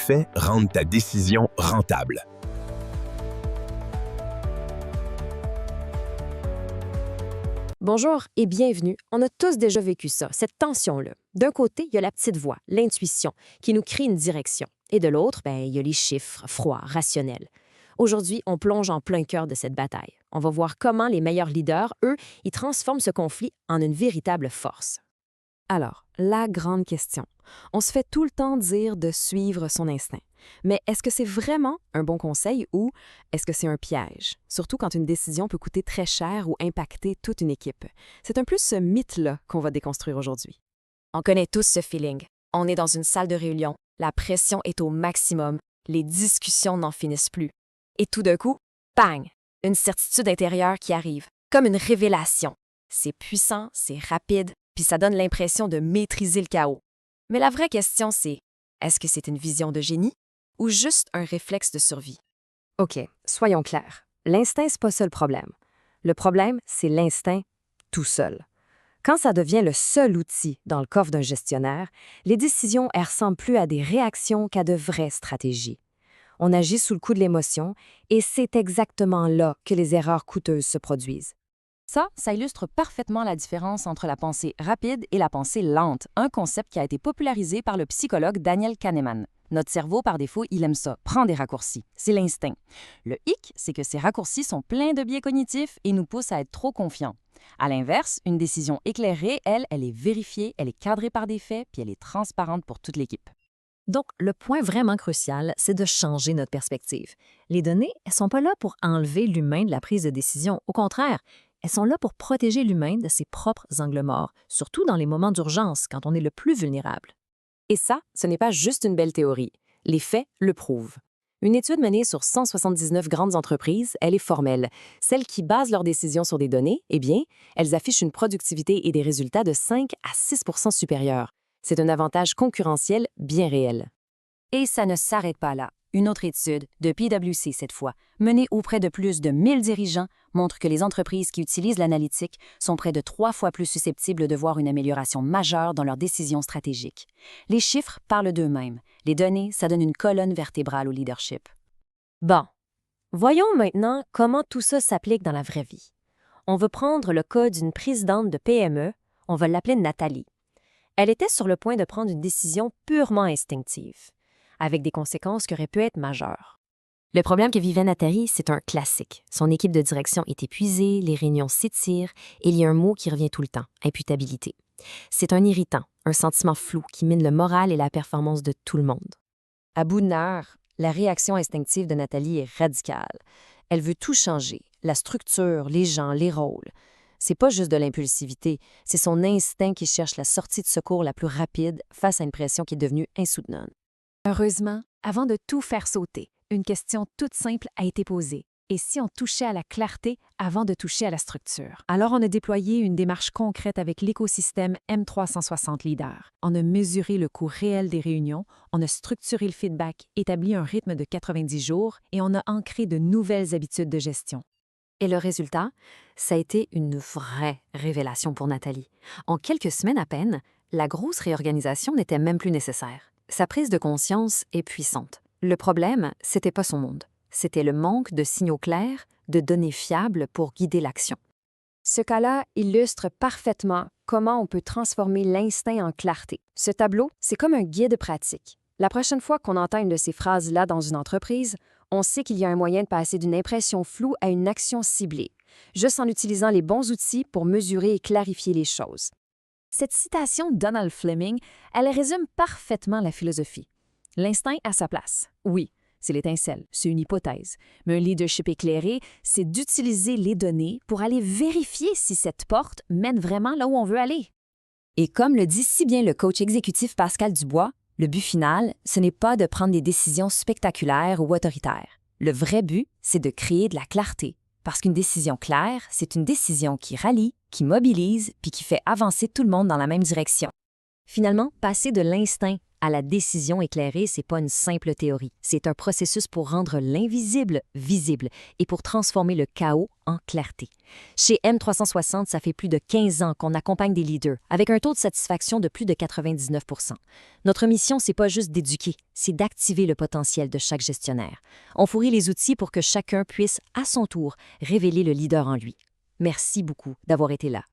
faits rendent ta décision rentable. Bonjour et bienvenue. On a tous déjà vécu ça, cette tension-là. D'un côté, il y a la petite voix, l'intuition, qui nous crie une direction. Et de l'autre, il y a les chiffres, froids, rationnels. Aujourd'hui, on plonge en plein cœur de cette bataille. On va voir comment les meilleurs leaders, eux, ils transforment ce conflit en une véritable force. Alors, la grande question. On se fait tout le temps dire de suivre son instinct. Mais est-ce que c'est vraiment un bon conseil ou est-ce que c'est un piège? Surtout quand une décision peut coûter très cher ou impacter toute une équipe. C'est un peu ce mythe-là qu'on va déconstruire aujourd'hui. On connaît tous ce feeling. On est dans une salle de réunion, la pression est au maximum, les discussions n'en finissent plus. Et tout d'un coup, bang! Une certitude intérieure qui arrive, comme une révélation. C'est puissant, c'est rapide, puis ça donne l'impression de maîtriser le chaos. Mais la vraie question, c'est, est-ce que c'est une vision de génie ou juste un réflexe de survie? OK, soyons clairs. L'instinct, c'est pas ça le problème. Le problème, c'est l'instinct tout seul. Quand ça devient le seul outil dans le coffre d'un gestionnaire, les décisions elles ressemblent plus à des réactions qu'à de vraies stratégies. On agit sous le coup de l'émotion et c'est exactement là que les erreurs coûteuses se produisent. Ça illustre parfaitement la différence entre la pensée rapide et la pensée lente, un concept qui a été popularisé par le psychologue Daniel Kahneman. Notre cerveau, par défaut, il aime ça, prend des raccourcis. C'est l'instinct. Le hic, c'est que ces raccourcis sont pleins de biais cognitifs et nous poussent à être trop confiants. À l'inverse, une décision éclairée, elle est vérifiée, elle est cadrée par des faits, puis elle est transparente pour toute l'équipe. Donc, le point vraiment crucial, c'est de changer notre perspective. Les données, elles ne sont pas là pour enlever l'humain de la prise de décision. Au contraire, elles sont là pour protéger l'humain de ses propres angles morts, surtout dans les moments d'urgence, quand on est le plus vulnérable. Et ça, ce n'est pas juste une belle théorie. Les faits le prouvent. Une étude menée sur 179 grandes entreprises, elle est formelle. Celles qui basent leurs décisions sur des données, elles affichent une productivité et des résultats de 5 à 6 % supérieurs. C'est un avantage concurrentiel bien réel. Et ça ne s'arrête pas là. Une autre étude, de PwC cette fois, menée auprès de plus de 1000 dirigeants, montre que les entreprises qui utilisent l'analytique sont près de 3 fois plus susceptibles de voir une amélioration majeure dans leurs décisions stratégiques. Les chiffres parlent d'eux-mêmes. Les données, ça donne une colonne vertébrale au leadership. Bon, voyons maintenant comment tout ça s'applique dans la vraie vie. On veut prendre le cas d'une présidente de PME, on va l'appeler Nathalie. Elle était sur le point de prendre une décision purement instinctive, avec des conséquences qui auraient pu être majeures. Le problème que vivait Nathalie, c'est un classique. Son équipe de direction est épuisée, les réunions s'étirent et il y a un mot qui revient tout le temps, imputabilité. C'est un irritant, un sentiment flou qui mine le moral et la performance de tout le monde. À bout de nerfs, la réaction instinctive de Nathalie est radicale. Elle veut tout changer, la structure, les gens, les rôles. C'est pas juste de l'impulsivité, c'est son instinct qui cherche la sortie de secours la plus rapide face à une pression qui est devenue insoutenable. Heureusement, avant de tout faire sauter, une question toute simple a été posée. Et si on touchait à la clarté avant de toucher à la structure? Alors, on a déployé une démarche concrète avec l'écosystème M360 Leader. On a mesuré le coût réel des réunions, on a structuré le feedback, établi un rythme de 90 jours et on a ancré de nouvelles habitudes de gestion. Et le résultat, ça a été une vraie révélation pour Nathalie. En quelques semaines à peine, la grosse réorganisation n'était même plus nécessaire. Sa prise de conscience est puissante. Le problème, c'était pas son monde. C'était le manque de signaux clairs, de données fiables pour guider l'action. Ce cas-là illustre parfaitement comment on peut transformer l'instinct en clarté. Ce tableau, c'est comme un guide pratique. La prochaine fois qu'on entend une de ces phrases-là dans une entreprise, on sait qu'il y a un moyen de passer d'une impression floue à une action ciblée, juste en utilisant les bons outils pour mesurer et clarifier les choses. Cette citation de Donald Fleming, elle résume parfaitement la philosophie. L'instinct a sa place. Oui, c'est l'étincelle, c'est une hypothèse. Mais un leadership éclairé, c'est d'utiliser les données pour aller vérifier si cette porte mène vraiment là où on veut aller. Et comme le dit si bien le coach exécutif Pascal Dubois, le but final, ce n'est pas de prendre des décisions spectaculaires ou autoritaires. Le vrai but, c'est de créer de la clarté. Parce qu'une décision claire, c'est une décision qui rallie, qui mobilise, puis qui fait avancer tout le monde dans la même direction. Finalement, passer de l'instinct à la décision éclairée, c'est pas une simple théorie. C'est un processus pour rendre l'invisible visible et pour transformer le chaos en clarté. Chez M360, ça fait plus de 15 ans qu'on accompagne des leaders avec un taux de satisfaction de plus de 99 %. Notre mission, c'est pas juste d'éduquer, c'est d'activer le potentiel de chaque gestionnaire. On fournit les outils pour que chacun puisse, à son tour, révéler le leader en lui. Merci beaucoup d'avoir été là.